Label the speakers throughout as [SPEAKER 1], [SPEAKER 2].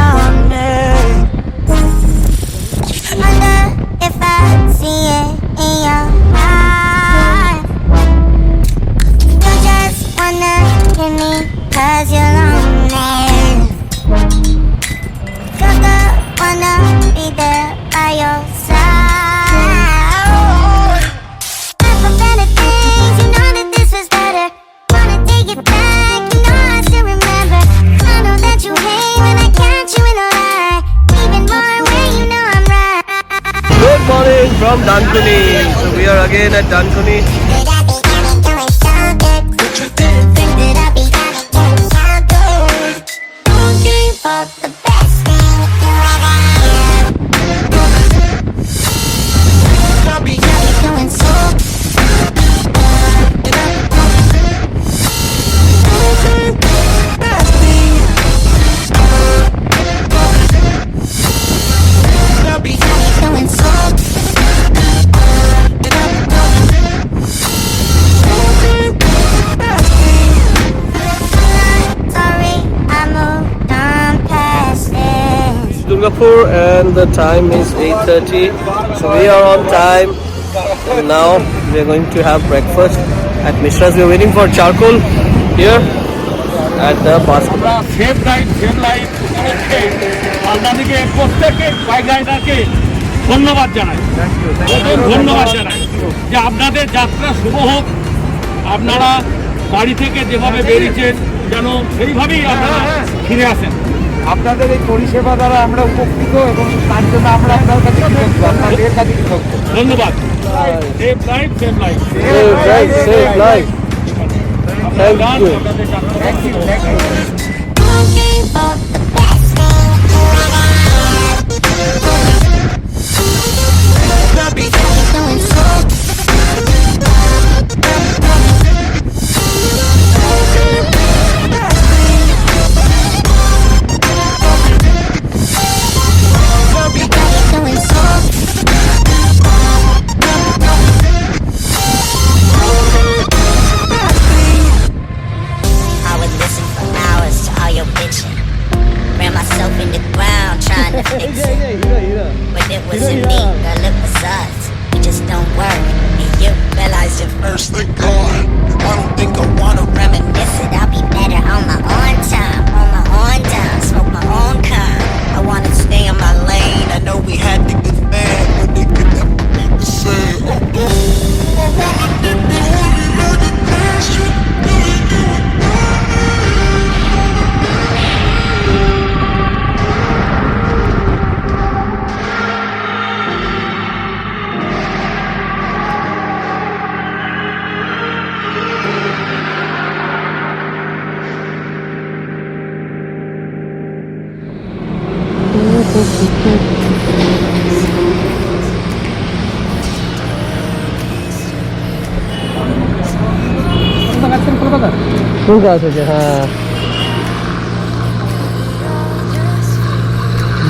[SPEAKER 1] on me. Wonder if I see it in your eyes. You just wanna hear me 'cause you're lonely. Cause I wanna be there by your side. Not for better things, you know that this was better. Wanna take it back, you know I still remember. I know that you hate when I catch you in a lie. Even more when you know I'm right.
[SPEAKER 2] Good morning from Dankuni. So we are again at Dankuni. Durgapur and the time is 8:30, so we are on time and now we are going to have breakfast at Mishra's. We are waiting for charcoal here at the bus.
[SPEAKER 3] Save life আপনাদেরকে প্রত্যেককে bike রাইডারকে ধন্যবাদ জানাই যে আপনাদের যাত্রা শুভ হোক। আপনারা বাড়ি থেকে যেভাবে বেরিয়েছেন যেন সেইভাবেই আপনারা ফিরে আসেন।
[SPEAKER 4] আপনাদের এই পরিষেবা দ্বারা আমরা উপকৃত এবং তার জন্য আমরা আপনার কাছে কৃতজ্ঞ, আপনাদের কাছে কৃতজ্ঞ।
[SPEAKER 3] ধন্যবাদ। Save life
[SPEAKER 2] Save life. Thank you.
[SPEAKER 1] But it wasn't me, girl, it was us. We just don't work, and you realize it first. Thank God. I don't think I wanna reminisce it. I'll be better on my own time, smoke my own kind. I wanna stay in my lane. I know we had to get mad, but they could never be the same.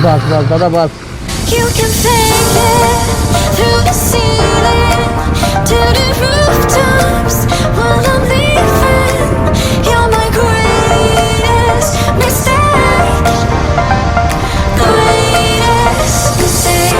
[SPEAKER 2] Bus, दादा bus.
[SPEAKER 1] You can fake it through the ceiling to the rooftops while I'm leaving. You're my greatest mistake, greatest mistake.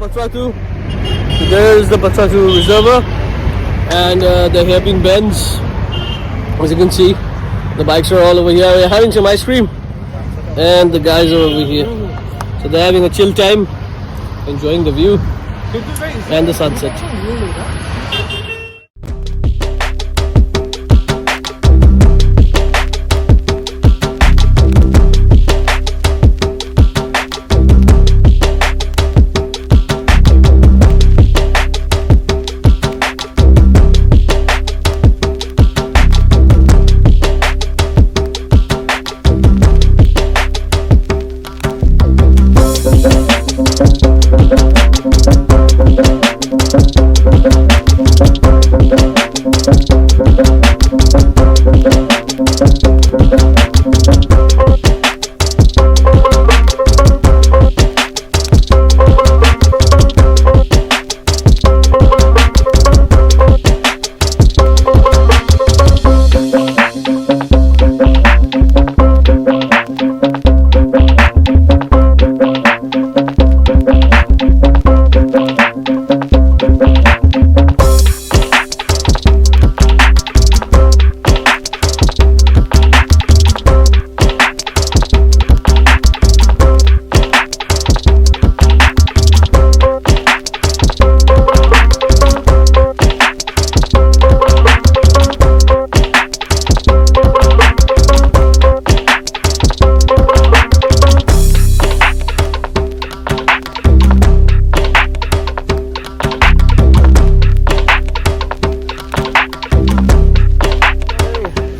[SPEAKER 2] Patratu. So there is the Patratu Reservoir and the hairpin bends. As you can see, the bikes are all over here. We're having some ice cream and the guys are over here. So they're having a chill time, enjoying the view and the sunset.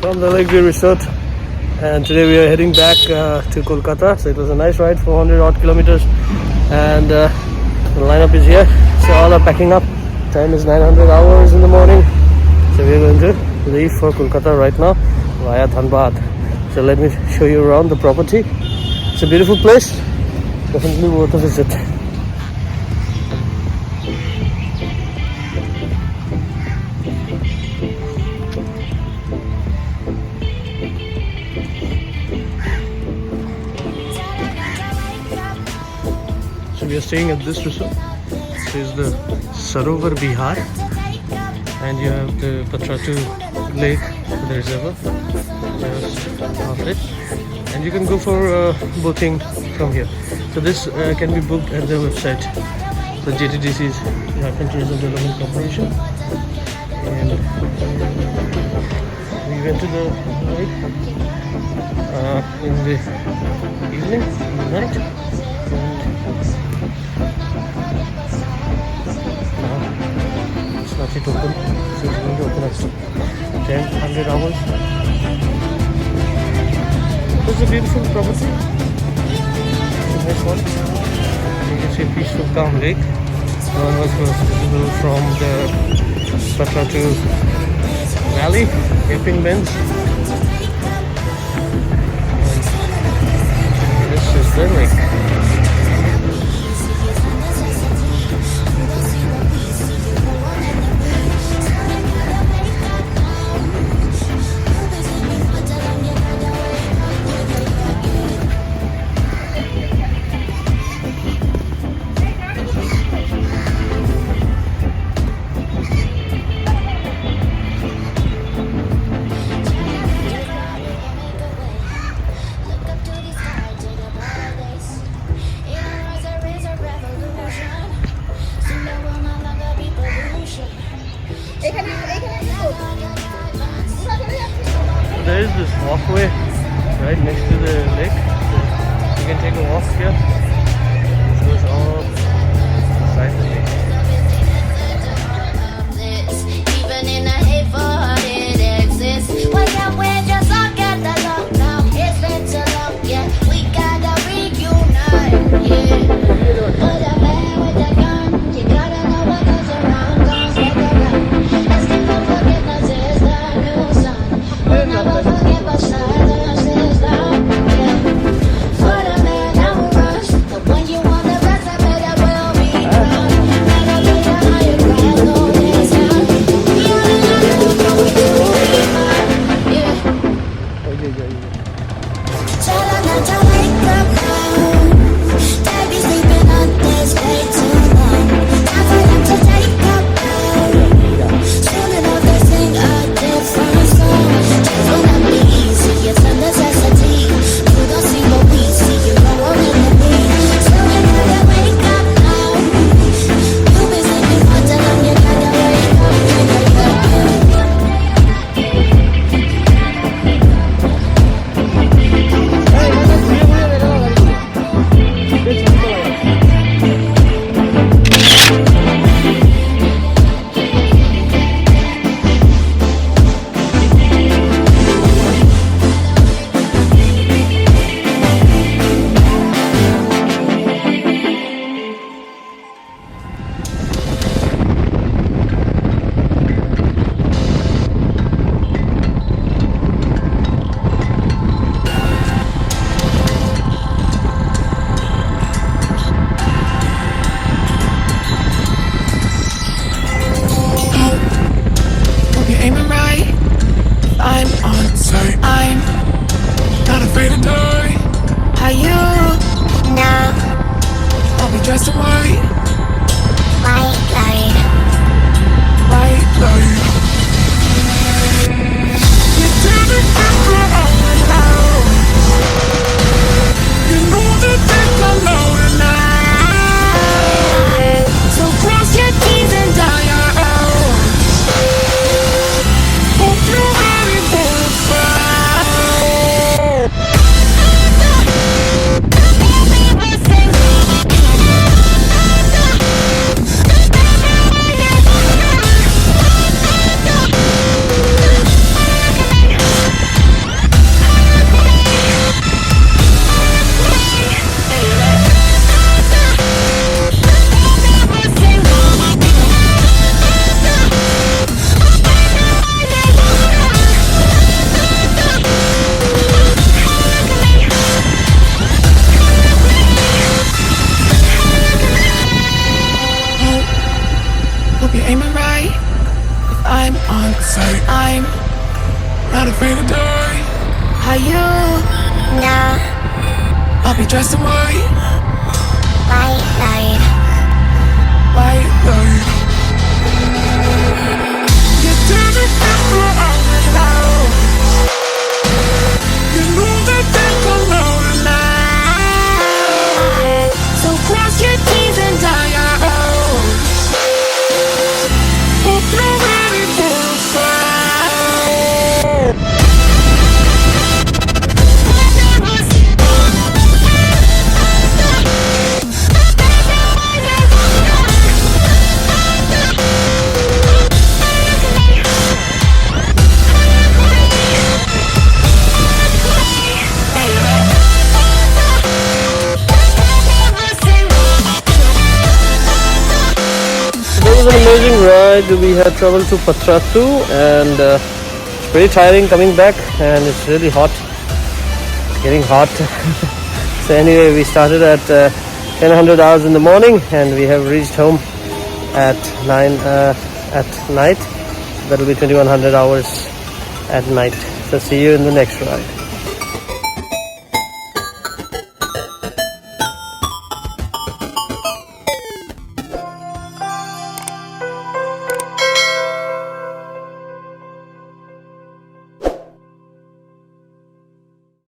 [SPEAKER 2] From the Lakeview Resort, and today we are heading back to Kolkata. So it was a nice ride, 400 odd kilometers, and the lineup is here. So all are packing up. Time is 900 hours in the morning. So we are going to leave for Kolkata right now via Dhanbad. So let me show you around the property. It's a beautiful place, definitely worth a visit. We are staying at this resort. This is the Sarovar Bihar, and you have the Patratu Lake, the reservoir, just off it, and you can go for boating from here. So this can be booked at the website, the JTDC's Jharkhand Tourism Development Corporation. And we went to the lake in the evening, in the night. It's not yet open, so it's going to open at 10-100 hours. It's a beautiful property. It's a nice one. You can see a peaceful, calm lake. One was visible from the Patratu Valley, hairpin bends. And this is the lake. There is this walkway right next to the lake. You can take a walk here. It goes all beside the lake.
[SPEAKER 1] Even in a hateful it exists. What's that when just look at the lockdown? It's been so long, yeah. We gotta reunite, yeah. Put a man with a gun. You gotta know what goes around. Don't stick around. Asking for forgiveness is the new sun. We'll never forget, but silence is loud, yeah. For the man I will rush. The one you want the rest of
[SPEAKER 5] dressed in white,
[SPEAKER 1] White light.
[SPEAKER 5] white light. You turn the camera on low. You know that they come low tonight.
[SPEAKER 1] So cross your T's and dot your O's.
[SPEAKER 5] Hope you're ready for a fight. Hope you're aiming right. If I'm on sight, I'm not afraid to die.
[SPEAKER 1] Are you? Nah.
[SPEAKER 5] I'll be dressed in white,
[SPEAKER 1] White light.
[SPEAKER 5] white light. You turn the camera on low. You know that they come low tonight.
[SPEAKER 1] So cross your T's and dot your O's.
[SPEAKER 5] Hope you're ready for a fight.
[SPEAKER 2] It was an amazing ride. We had traveled to Patratu and it's pretty tiring coming back and it's really hot. Getting hot. So anyway, we started at 10:00 hours in the morning and we have reached home at 9 at night. That will be 2100 hours at night. So see you in the next ride.